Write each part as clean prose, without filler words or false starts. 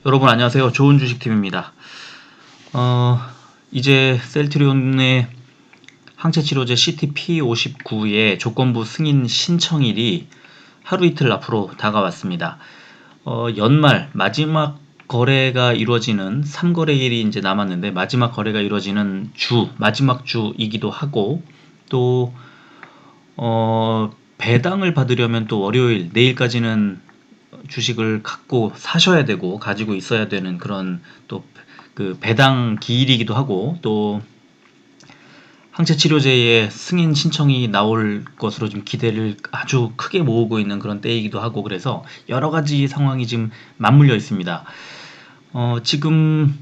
여러분 안녕하세요. 좋은 주식팀입니다. 어, 이제 셀트리온의 항체치료제 CTP59의 조건부 승인 신청일이 하루 이틀 앞으로 다가왔습니다. 연말 마지막 거래가 이루어지는 3거래일이 이제 남았는데 마지막 거래가 이루어지는 마지막 주이기도 하고 또 배당을 받으려면 또 월요일 내일까지는 주식을 갖고 사셔야 되고 가지고 있어야 되는 그런 또 그 배당 기일이기도 하고 또 항체 치료제의 승인 신청이 나올 것으로 좀 기대를 아주 크게 모으고 있는 그런 때이기도 하고 그래서 여러 가지 상황이 지금 맞물려 있습니다. 지금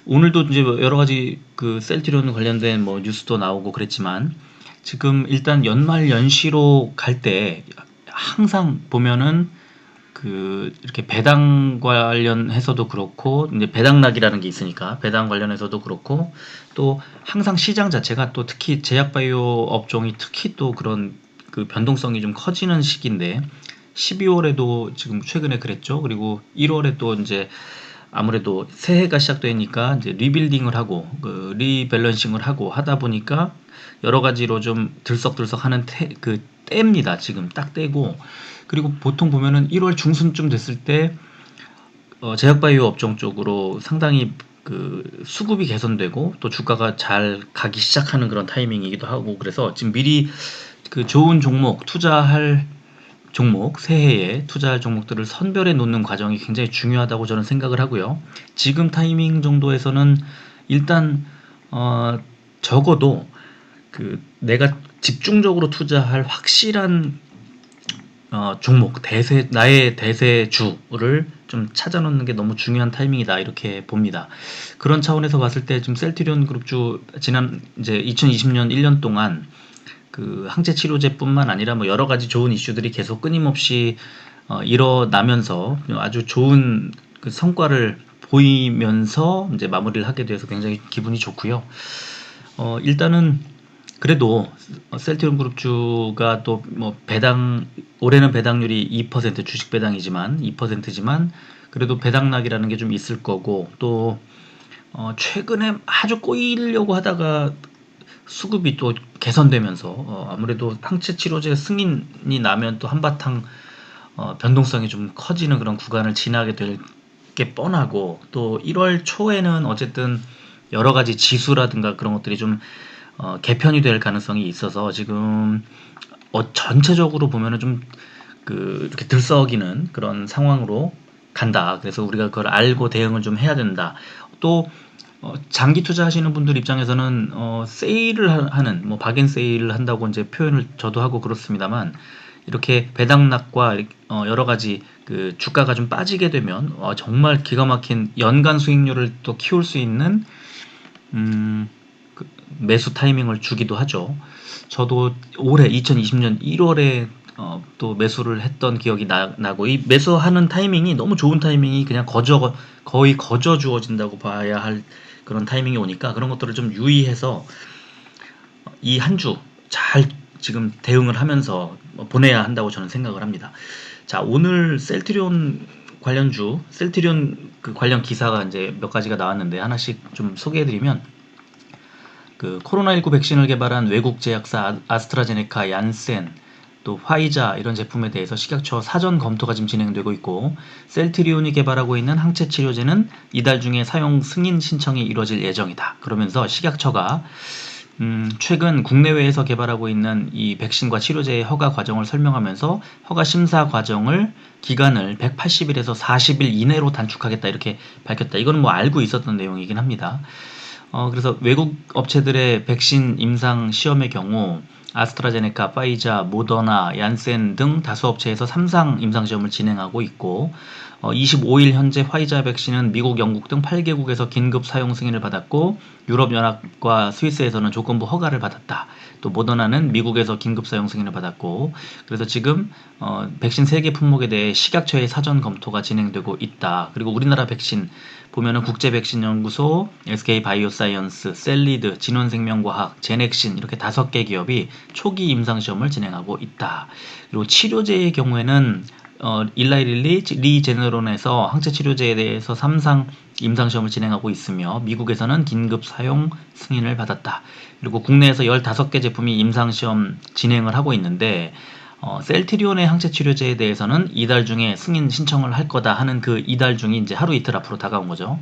오늘도 이제 여러 가지 그 셀트리온 관련된 뭐 뉴스도 나오고 그랬지만 지금 일단 연말 연시로 갈 때 항상 보면은 그 이렇게 배당 관련해서도 그렇고 이제 배당락이라는 게 있으니까 배당 관련해서도 그렇고 또 항상 시장 자체가 또 특히 제약바이오 업종이 특히 또 그런 그 변동성이 좀 커지는 시기인데 12월에도 지금 최근에 그랬죠. 그리고 1월에 또 이제 아무래도 새해가 시작되니까 이제 리빌딩을 하고 그 리밸런싱을 하고 하다 보니까 여러 가지로 좀 들썩들썩하는 그 때입니다. 지금 딱 때고 그리고 보통 보면은 1월 중순쯤 됐을 때 제약바이오 업종 쪽으로 상당히 그 수급이 개선되고 또 주가가 잘 가기 시작하는 그런 타이밍이기도 하고 그래서 지금 미리 그 좋은 종목 투자할 종목, 새해에 투자할 종목들을 선별해 놓는 과정이 굉장히 중요하다고 저는 생각을 하고요. 지금 타이밍 정도에서는 일단 적어도 그 내가 집중적으로 투자할 확실한 종목, 나의 대세주를 좀 찾아 놓는 게 너무 중요한 타이밍이다 이렇게 봅니다. 그런 차원에서 봤을 때 지금 셀트리온 그룹주 지난 이제 2020년 1년 동안 그 항체 치료제뿐만 아니라 뭐 여러 가지 좋은 이슈들이 계속 끊임없이 일어나면서 아주 좋은 그 성과를 보이면서 이제 마무리를 하게 돼서 굉장히 기분이 좋고요. 일단은 그래도 셀트리온 그룹주가 또 뭐 배당 올해는 배당률이 2% 주식 배당이지만 2%지만 그래도 배당락이라는 게 좀 있을 거고 또 최근에 아주 꼬이려고 하다가 수급이 또 개선되면서 아무래도 항체 치료제 승인이 나면 또 한바탕 변동성이 좀 커지는 그런 구간을 지나게 될 게 뻔하고 또 1월 초에는 어쨌든 여러 가지 지수라든가 그런 것들이 좀 개편이 될 가능성이 있어서 지금 전체적으로 보면은 좀 그 이렇게 들썩이는 그런 상황으로 간다. 그래서 우리가 그걸 알고 대응을 좀 해야 된다. 또 장기 투자하시는 분들 입장에서는 세일을 하는 뭐 박앤 세일을 한다고 이제 표현을 저도 하고 그렇습니다만 이렇게 배당락과 여러 가지 그 주가가 좀 빠지게 되면 정말 기가 막힌 연간 수익률을 또 키울 수 있는 그 매수 타이밍을 주기도 하죠. 저도 올해 2020년 1월에 또 매수를 했던 기억이 나고 이 매수하는 타이밍이 너무 좋은 타이밍이 그냥 거의 거저 주어진다고 봐야 할 그런 타이밍이 오니까 그런 것들을 좀 유의해서 이 한 주 잘 지금 대응을 하면서 보내야 한다고 저는 생각을 합니다. 자, 오늘 셀트리온 관련주, 셀트리온 그 관련 기사가 이제 몇 가지가 나왔는데 하나씩 좀 소개해드리면 그 코로나19 백신을 개발한 외국 제약사 아스트라제네카, 얀센, 또 화이자 이런 제품에 대해서 식약처 사전 검토가 지금 진행되고 있고 셀트리온이 개발하고 있는 항체 치료제는 이달 중에 사용 승인 신청이 이루어질 예정이다. 그러면서 식약처가 최근 국내외에서 개발하고 있는 이 백신과 치료제의 허가 과정을 설명하면서 허가 심사 과정을 기간을 180일에서 40일 이내로 단축하겠다 이렇게 밝혔다. 이건 뭐 알고 있었던 내용이긴 합니다. 그래서 외국 업체들의 백신 임상 시험의 경우 아스트라제네카, 파이자, 모더나, 얀센 등 다수 업체에서 3상 임상시험을 진행하고 있고 25일 현재 화이자 백신은 미국, 영국 등 8개국에서 긴급 사용 승인을 받았고 유럽연합과 스위스에서는 조건부 허가를 받았다. 또 모더나는 미국에서 긴급 사용 승인을 받았고 그래서 지금 백신 3개 품목에 대해 식약처의 사전 검토가 진행되고 있다. 그리고 우리나라 백신 보면은 국제백신연구소, SK바이오사이언스, 셀리드, 진원생명과학, 제넥신 이렇게 5개 기업이 초기 임상시험을 진행하고 있다. 그리고 치료제의 경우에는 일라이 릴리 리 제네론에서 항체 치료제에 대해서 3상 임상시험을 진행하고 있으며 미국에서는 긴급 사용 승인을 받았다. 그리고 국내에서 15개 제품이 임상시험 진행을 하고 있는데 셀트리온의 항체 치료제에 대해서는 이달 중에 승인 신청을 할 거다 하는 그 이달 중이 이제 하루 이틀 앞으로 다가온 거죠.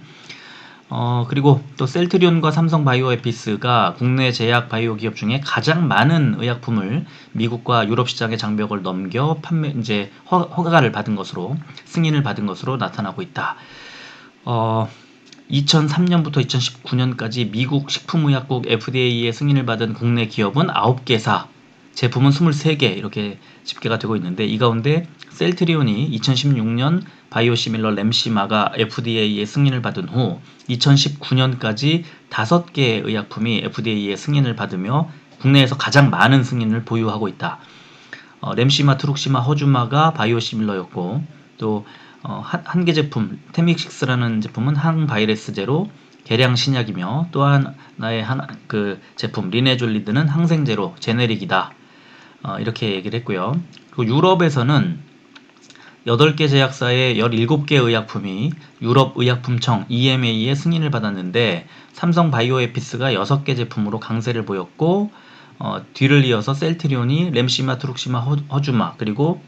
그리고 또 셀트리온과 삼성 바이오에피스가 국내 제약 바이오 기업 중에 가장 많은 의약품을 미국과 유럽 시장의 장벽을 넘겨 이제 허가를 받은 것으로, 승인을 받은 것으로 나타나고 있다. 2003년부터 2019년까지 미국 식품의약국 FDA의 승인을 받은 국내 기업은 9개사, 제품은 23개 이렇게 집계가 되고 있는데, 이 가운데 셀트리온이 2016년 바이오시밀러 램시마가 FDA의 승인을 받은 후 2019년까지 5개의 의약품이 FDA의 승인을 받으며 국내에서 가장 많은 승인을 보유하고 있다. 램시마, 트룩시마, 허주마가 바이오시밀러였고, 또 한 개 제품 테믹식스라는 제품은 항바이러스제로 개량 신약이며, 또 하나의 그 제품 리네졸리드는 항생제로 제네릭이다. 이렇게 얘기를 했고요. 그리고 유럽에서는 8개 제약사의 17개 의약품이 유럽의약품청 EMA의 승인을 받았는데, 삼성 바이오에피스가 6개 제품으로 강세를 보였고, 뒤를 이어서 셀트리온이 램시마, 트룩시마, 허주마, 그리고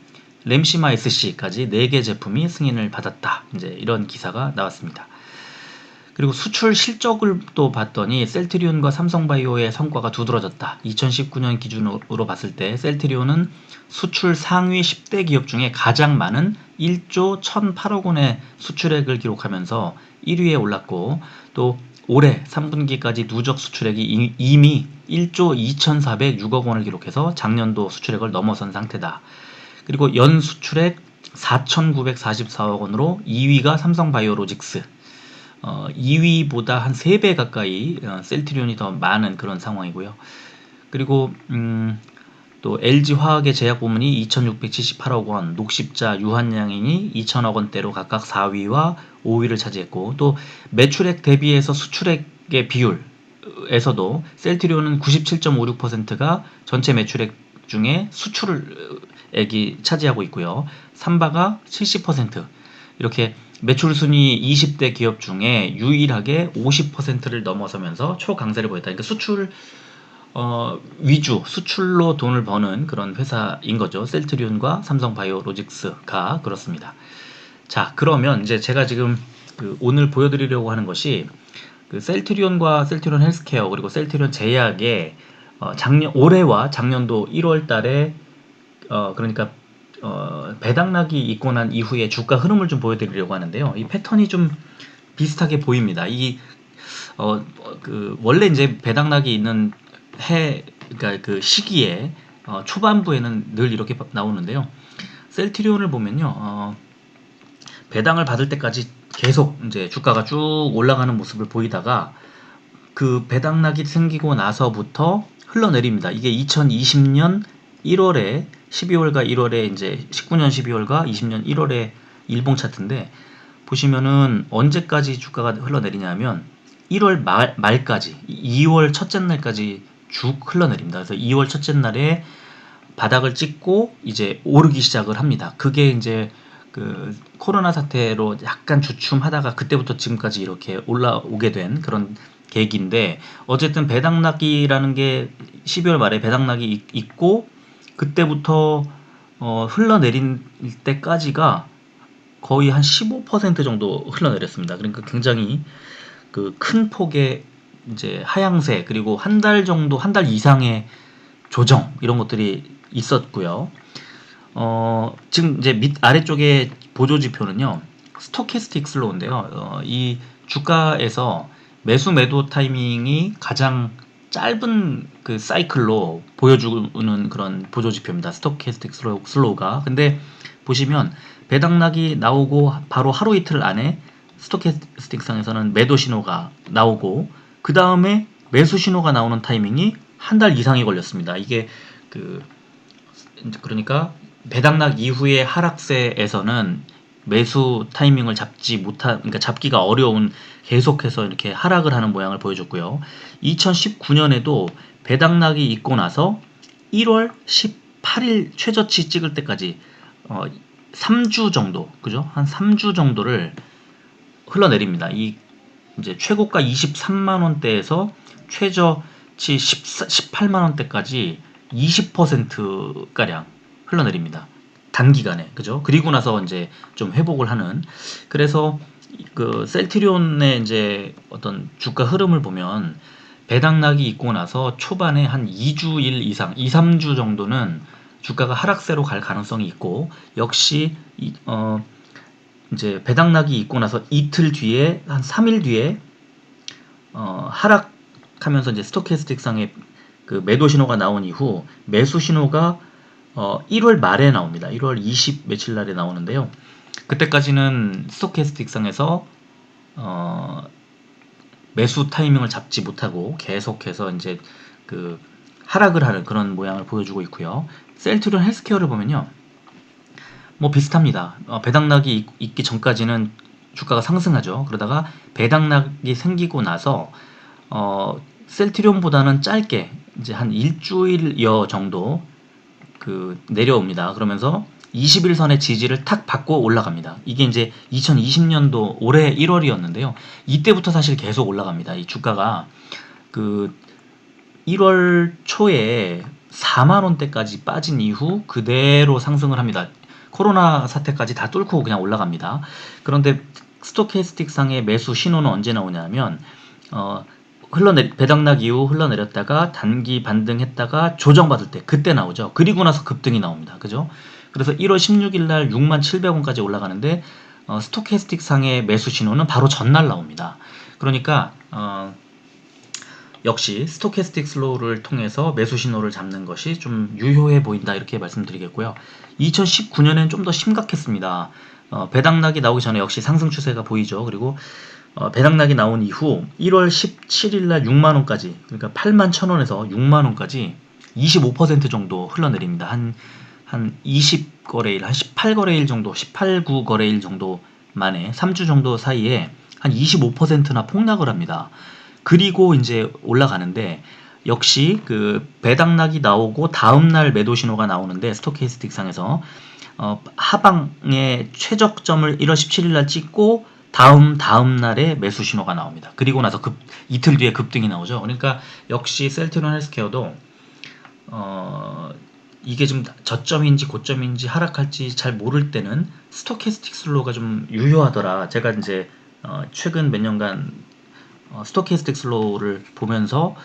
램시마 SC까지 4개 제품이 승인을 받았다. 이제 이런 기사가 나왔습니다. 그리고 수출 실적을 또 봤더니 셀트리온과 삼성바이오의 성과가 두드러졌다. 2019년 기준으로 봤을 때 셀트리온은 수출 상위 10대 기업 중에 가장 많은 1조 1,008억 원의 수출액을 기록하면서 1위에 올랐고, 또 올해 3분기까지 누적 수출액이 이미 1조 2,406억 원을 기록해서 작년도 수출액을 넘어선 상태다. 그리고 연 수출액 4,944억 원으로 2위가 삼성바이오로직스, 2위보다 한 3배 가까이 셀트리온이 더 많은 그런 상황이고요. 그리고 또 LG화학의 제약부문이 2,678억 원, 녹십자, 유한양행이 2,000억 원대로 각각 4위와 5위를 차지했고, 또 매출액 대비해서 수출액의 비율에서도 셀트리온은 97.56%가 전체 매출액 중에 수출액이 차지하고 있고요. 삼바가 70%, 이렇게 매출 순위 20대 기업 중에 유일하게 50%를 넘어서면서 초강세를 보였다. 그러니까 수출 위주, 수출로 돈을 버는 그런 회사인 거죠. 셀트리온과 삼성바이오로직스가 그렇습니다. 자, 그러면 이제 제가 지금 오늘 보여드리려고 하는 것이 셀트리온과 셀트리온 헬스케어, 그리고 셀트리온 제약의 올해와 작년도 1월 달에 그러니까 배당락이 있고 난 이후에 주가 흐름을 좀 보여드리려고 하는데요. 이 패턴이 좀 비슷하게 보입니다. 원래 이제 배당락이 있는 그러니까 그 시기에 초반부에는 늘 이렇게 나오는데요. 셀트리온을 보면요, 배당을 받을 때까지 계속 이제 주가가 쭉 올라가는 모습을 보이다가 그 배당락이 생기고 나서부터 흘러내립니다. 이게 2020년 1월에 12월과 1월에 이제 19년 12월과 20년 1월에 일봉 차트인데, 보시면은 언제까지 주가가 흘러내리냐면 1월 말까지, 2월 첫째 날까지 쭉 흘러내립니다. 그래서 2월 첫째 날에 바닥을 찍고 이제 오르기 시작을 합니다. 그게 이제 그 코로나 사태로 약간 주춤하다가 그때부터 지금까지 이렇게 올라오게 된 그런 계기인데, 어쨌든 배당락이라는 게 12월 말에 배당락이 있고, 그때부터 흘러내린 때까지가 거의 한 15% 정도 흘러내렸습니다. 그러니까 굉장히 그 큰 폭의 이제 하향세, 그리고 한 달 정도, 한 달 이상의 조정, 이런 것들이 있었고요. 지금 이제 아래쪽에 보조지표는요, 스토캐스틱 슬로우인데요. 이 주가에서 매수 매도 타이밍이 가장 짧은 그 사이클로 보여주는 그런 보조지표입니다. 스토캐스틱 슬로우가. 근데 보시면 배당락이 나오고 바로 하루 이틀 안에 스토캐스틱상에서는 매도 신호가 나오고, 그 다음에 매수 신호가 나오는 타이밍이 한 달 이상이 걸렸습니다. 이게 그러니까 배당락 이후의 하락세에서는 매수 타이밍을 그러니까 잡기가 어려운, 계속해서 이렇게 하락을 하는 모양을 보여줬고요. 2019년에도 배당락이 있고 나서 1월 18일 최저치 찍을 때까지 3주 정도, 그죠? 한 3주 정도를 흘러내립니다. 이 이제 최고가 23만 원대에서 최저치 18만 원대까지 20% 가량 흘러내립니다. 단기간에, 그죠? 그리고 나서 이제 좀 회복을 하는. 그래서 그 셀트리온의 이제 어떤 주가 흐름을 보면 배당락이 있고 나서 초반에 한 2주일 이상, 2, 3주 정도는 주가가 하락세로 갈 가능성이 있고, 역시 이제 배당락이 있고 나서 이틀 뒤에, 한 3일 뒤에 하락하면서 이제 스토캐스틱 상의 그 매도 신호가 나온 이후 매수 신호가 1월 말에 나옵니다. 1월 20 며칠 날에 나오는데요. 그때까지는 스토캐스틱 상에서 매수 타이밍을 잡지 못하고 계속해서 이제 그 하락을 하는 그런 모양을 보여주고 있고요. 셀트리온 헬스케어를 보면요, 뭐 비슷합니다. 배당락이 있기 전까지는 주가가 상승하죠. 그러다가 배당락이 생기고 나서 셀트리온보다는 짧게 이제 한 일주일여 정도 그 내려옵니다. 그러면서 21선의 지지를 탁 받고 올라갑니다. 이게 이제 2020년도 올해 1월이었는데요. 이때부터 사실 계속 올라갑니다. 이 주가가 그 1월 초에 4만 원대까지 빠진 이후 그대로 상승을 합니다. 코로나 사태까지 다 뚫고 그냥 올라갑니다. 그런데 스토캐스틱 상의 매수 신호는 언제 나오냐면 배당락 이후 흘러내렸다가 단기 반등했다가 조정받을 때 그때 나오죠. 그리고 나서 급등이 나옵니다. 그죠? 그래서 1월 16일 날 67,700원까지 올라가는데 스토캐스틱 상의 매수 신호는 바로 전날 나옵니다. 그러니까 역시 스토캐스틱 슬로우를 통해서 매수 신호를 잡는 것이 좀 유효해 보인다, 이렇게 말씀드리겠고요. 2019년엔 좀 더 심각했습니다. 배당락이 나오기 전에 역시 상승 추세가 보이죠. 그리고 배당락이 나온 이후 1월 17일 날 6만 원까지, 그러니까 8만 1,000원에서 6만 원까지 25% 정도 흘러내립니다. 한 20거래일, 한 18거래일 정도, 18, 9거래일 정도 만에 3주 정도 사이에 한 25%나 폭락을 합니다. 그리고 이제 올라가는데, 역시 그 배당락이 나오고 다음날 매도 신호가 나오는데 스토캐스틱 상에서 하방의 최저점을 1월 17일 날 찍고 다음 날에 매수 신호가 나옵니다. 그리고 나서 이틀 뒤에 급등이 나오죠. 그러니까 역시 셀트리온 헬스케어도 이게 좀 저점인지 고점인지 하락할지 잘 모를 때는 스토캐스틱 슬로우가 좀 유효하더라. 제가 이제 최근 몇 년간 스토캐스틱 슬로우를 보면서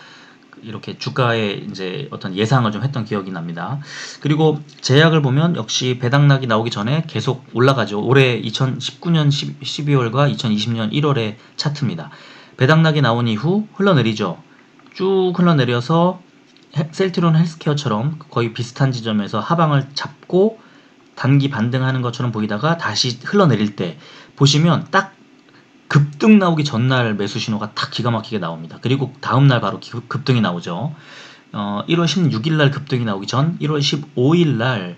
이렇게 주가에 이제 어떤 예상을 좀 했던 기억이 납니다. 그리고 제약을 보면 역시 배당락이 나오기 전에 계속 올라가죠. 올해 2019년 12월과 2020년 1월의 차트입니다. 배당락이 나온 이후 흘러내리죠. 쭉 흘러내려서 셀트리온 헬스케어처럼 거의 비슷한 지점에서 하방을 잡고 단기 반등하는 것처럼 보이다가 다시 흘러내릴 때 보시면 딱 급등 나오기 전날 매수 신호가 딱 기가 막히게 나옵니다. 그리고 다음날 바로 급등이 나오죠. 1월 16일 날 급등이 나오기 전 1월 15일 날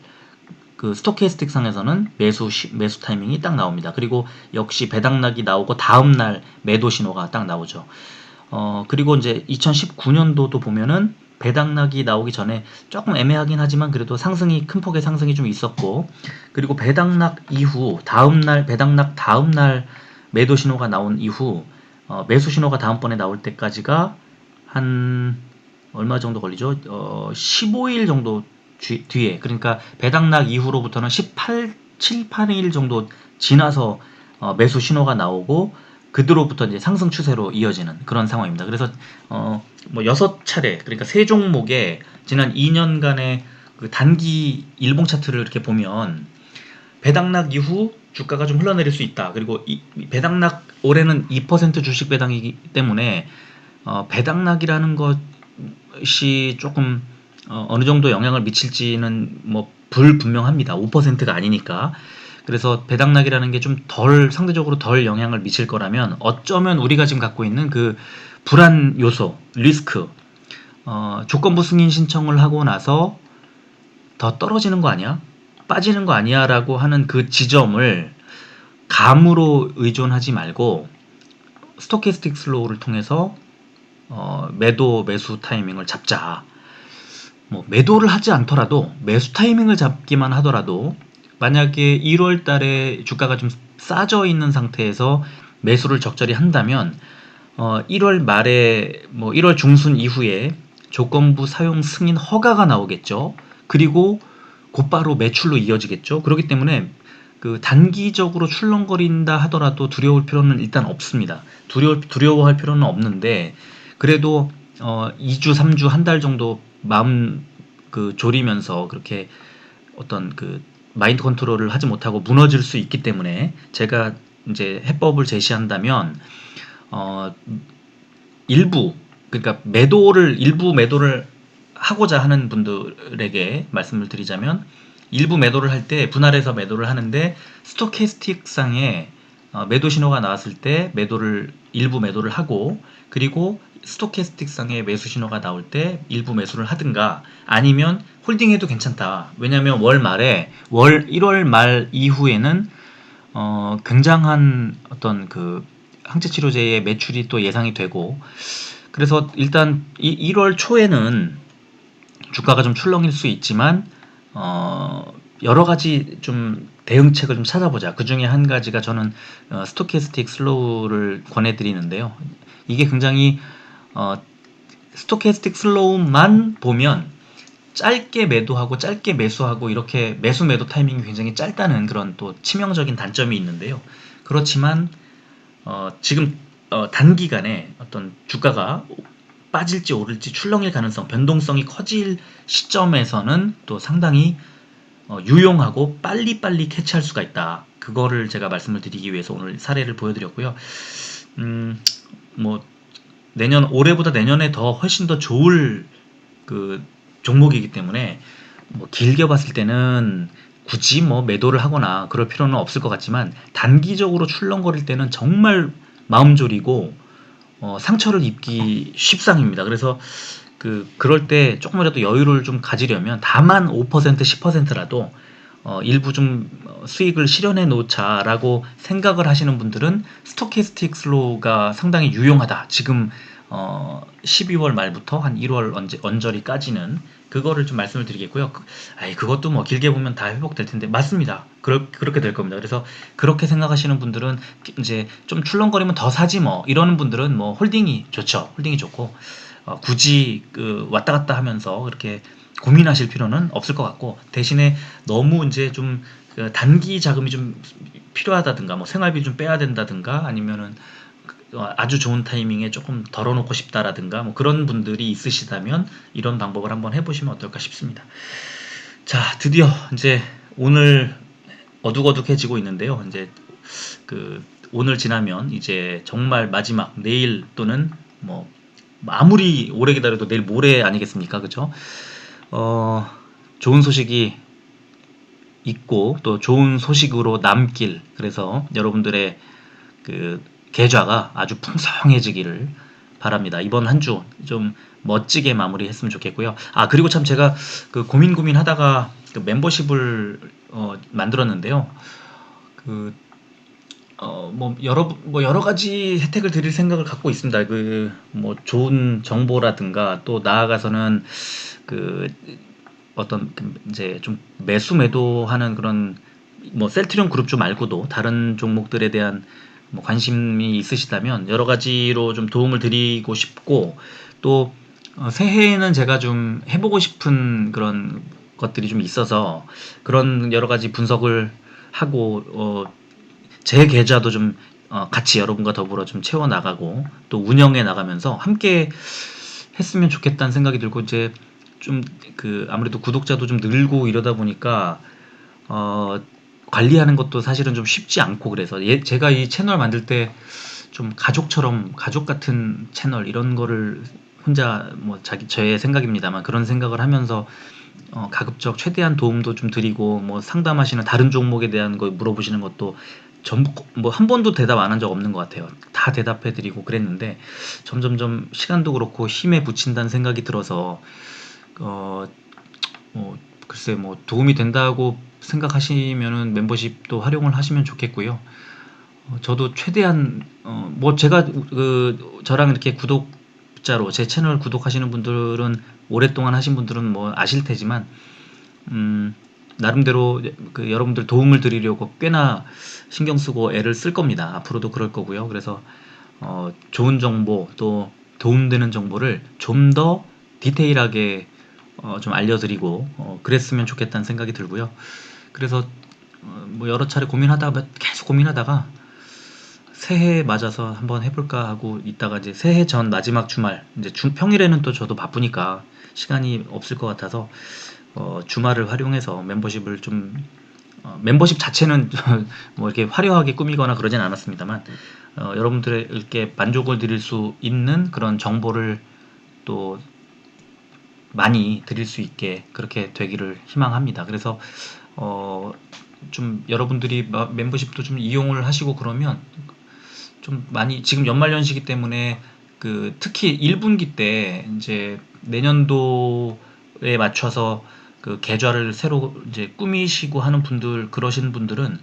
그 스토캐스틱 상에서는 매수 타이밍이 딱 나옵니다. 그리고 역시 배당락이 나오고 다음날 매도 신호가 딱 나오죠. 그리고 이제 2019년도도 보면은 배당락이 나오기 전에 조금 애매하긴 하지만 그래도 큰 폭의 상승이 좀 있었고, 그리고 배당락 이후 배당락 다음날 매도 신호가 나온 이후 매수 신호가 다음번에 나올 때까지가 한 얼마 정도 걸리죠? 15일 정도 뒤에, 그러니까 배당락 이후로부터는 7, 8일 정도 지나서 매수 신호가 나오고 그뒤로부터 이제 상승 추세로 이어지는 그런 상황입니다. 그래서 뭐 6차례, 그러니까 3종목의 지난 2년간의 그 단기 일봉 차트를 이렇게 보면 배당락 이후 주가가 좀 흘러내릴 수 있다. 그리고 배당락, 올해는 2% 주식 배당이기 때문에 배당락이라는 것이 조금 어느 정도 영향을 미칠지는 뭐 불분명합니다. 5%가 아니니까. 그래서 배당락이라는 게 좀 상대적으로 덜 영향을 미칠 거라면 어쩌면 우리가 지금 갖고 있는 그 불안 요소, 리스크, 조건부 승인 신청을 하고 나서 더 떨어지는 거 아니야? 빠지는 거 아니야? 라고 하는 그 지점을 감으로 의존하지 말고 스토캐스틱 슬로우를 통해서 매수 타이밍을 잡자. 뭐 매도를 하지 않더라도 매수 타이밍을 잡기만 하더라도 만약에 1월 달에 주가가 좀 싸져 있는 상태에서 매수를 적절히 한다면 1월 말에 뭐 1월 중순 이후에 조건부 사용 승인 허가가 나오겠죠. 그리고 곧바로 매출로 이어지겠죠. 그렇기 때문에 그 단기적으로 출렁거린다 하더라도 두려울 필요는 일단 없습니다. 두려워할 필요는 없는데 그래도 2주, 3주, 한 달 정도 마음 그 졸이면서 그렇게 어떤 그 마인드 컨트롤을 하지 못하고 무너질 수 있기 때문에 제가 이제 해법을 제시한다면 어 일부 그러니까 일부 매도를 하고자 하는 분들에게 말씀을 드리자면 일부 매도를 할 때 분할해서 매도를 하는데 스토캐스틱 상에 매도 신호가 나왔을 때 일부 매도를 하고 그리고 스토캐스틱 상에 매수 신호가 나올 때 일부 매수를 하든가 아니면 홀딩해도 괜찮다. 왜냐하면 1월 말 이후에는 굉장한 어떤 그 항체치료제의 매출이 또 예상이 되고 그래서 일단 1월 초에는 주가가 좀 출렁일 수 있지만 여러 가지 좀 대응책을 좀 찾아보자. 그 중에 한 가지가 저는 스토캐스틱 슬로우를 권해드리는데요. 이게 굉장히 스토캐스틱 슬로우만 보면 짧게 매도하고 짧게 매수하고 이렇게 매수 매도 타이밍이 굉장히 짧다는 그런 또 치명적인 단점이 있는데요. 그렇지만 지금 단기간에 어떤 주가가 빠질지 오를지 출렁일 가능성, 변동성이 커질 시점에서는 또 상당히 유용하고 빨리빨리 캐치할 수가 있다. 그거를 제가 말씀을 드리기 위해서 오늘 사례를 보여드렸고요. 뭐 올해보다 내년에 더 훨씬 더 좋을 그 종목이기 때문에 뭐 길게 봤을 때는 굳이 뭐 매도를 하거나 그럴 필요는 없을 것 같지만 단기적으로 출렁거릴 때는 정말 마음 졸이고 상처를 입기 쉽상입니다. 그래서 그럴 때 조금이라도 여유를 좀 가지려면 다만 5% 10%라도 일부 좀 수익을 실현해 놓자라고 생각을 하시는 분들은 스토캐스틱 슬로우가 상당히 유용하다. 지금 12월 말부터 한 1월 언저리까지는 그거를 좀 말씀을 드리겠고요. 그것도 뭐 길게 보면 다 회복될 텐데 맞습니다. 그렇게 될 겁니다. 그래서 그렇게 생각하시는 분들은 이제 좀 출렁거리면 더 사지 뭐 이러는 분들은 뭐 홀딩이 좋죠. 홀딩이 좋고 굳이 왔다 갔다 하면서 그렇게 고민하실 필요는 없을 것 같고 대신에 너무 이제 좀 단기 자금이 좀 필요하다든가 뭐 생활비 좀 빼야 된다든가 아니면은 아주 좋은 타이밍에 조금 덜어놓고 싶다라든가 뭐 그런 분들이 있으시다면 이런 방법을 한번 해보시면 어떨까 싶습니다. 자, 드디어 이제 오늘 어둑어둑해지고 있는데요. 이제 오늘 지나면 이제 정말 마지막 내일 또는 뭐 아무리 오래 기다려도 내일 모레 아니겠습니까? 그죠? 좋은 소식이 있고 또 좋은 소식으로 남길 그래서 여러분들의 계좌가 아주 풍성해지기를 바랍니다. 이번 한 주 좀 멋지게 마무리했으면 좋겠고요. 그리고 참 제가 고민하다가 멤버십을 만들었는데요. 뭐 여러 가지 혜택을 드릴 생각을 갖고 있습니다. 뭐 좋은 정보라든가 또 나아가서는 어떤 이제 좀 매도하는 그런 뭐 셀트리온 그룹주 말고도 다른 종목들에 대한 뭐 관심이 있으시다면 여러 가지로 좀 도움을 드리고 싶고 또 새해에는 제가 좀 해보고 싶은 그런 것들이 좀 있어서 그런 여러 가지 분석을 하고 제 계좌도 좀 같이 여러분과 더불어 좀 채워 나가고 또 운영해 나가면서 함께 했으면 좋겠다는 생각이 들고 이제 좀 아무래도 구독자도 좀 늘고 이러다 보니까 관리하는 것도 사실은 좀 쉽지 않고 그래서 제가 이 채널 만들 때 좀 가족 같은 채널 이런 거를 혼자 뭐 저의 생각입니다만 그런 생각을 하면서 가급적 최대한 도움도 좀 드리고 뭐 상담하시는 다른 종목에 대한 거 물어보시는 것도 전부 뭐 한 번도 대답 안 한 적 없는 것 같아요. 다 대답해 드리고 그랬는데 점점점 시간도 그렇고 힘에 부친다는 생각이 들어서 글쎄 뭐 도움이 된다고 생각하시면은 멤버십도 활용을 하시면 좋겠고요. 저도 최대한 뭐 제가 저랑 이렇게 구독자로 제 채널 구독하시는 분들은 오랫동안 하신 분들은 뭐 아실 테지만 나름대로 그 여러분들 도움을 드리려고 꽤나 신경 쓰고 애를 쓸 겁니다. 앞으로도 그럴 거고요. 그래서 좋은 정보 또 도움되는 정보를 좀 더 디테일하게 좀 알려드리고 그랬으면 좋겠다는 생각이 들고요. 그래서 뭐 여러 차례 고민하다가 계속 고민하다가 새해 맞아서 한번 해볼까 하고 있다가 이제 새해 전 마지막 주말 이제 평일에는 또 저도 바쁘니까 시간이 없을 것 같아서 주말을 활용해서 멤버십을 좀 멤버십 자체는 뭐 이렇게 화려하게 꾸미거나 그러진 않았습니다만 여러분들에게 만족을 드릴 수 있는 그런 정보를 또 많이 드릴 수 있게 그렇게 되기를 희망합니다. 그래서 어, 좀 여러분들이 멤버십도 좀 이용을 하시고 그러면 좀 많이 지금 연말연시기 때문에 그 특히 1분기 때 이제 내년도에 맞춰서 그 계좌를 새로 이제 꾸미시고 하는 분들 그러신 분들은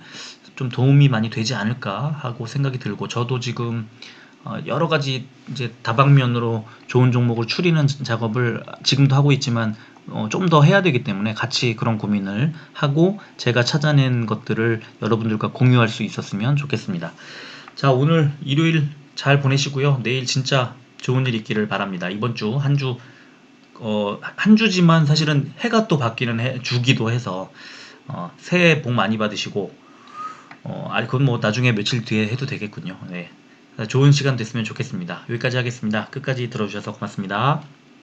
좀 도움이 많이 되지 않을까 하고 생각이 들고 저도 지금 여러 가지 이제 다방면으로 좋은 종목을 추리는 작업을 지금도 하고 있지만 좀 더 해야 되기 때문에 같이 그런 고민을 하고 제가 찾아낸 것들을 여러분들과 공유할 수 있었으면 좋겠습니다. 자, 오늘 일요일 잘 보내시고요. 내일 진짜 좋은 일 있기를 바랍니다. 이번 주, 한 주지만 사실은 해가 또 바뀌는 주기도 해서, 새해 복 많이 받으시고, 그건 뭐 나중에 며칠 뒤에 해도 되겠군요. 네. 좋은 시간 됐으면 좋겠습니다. 여기까지 하겠습니다. 끝까지 들어주셔서 고맙습니다.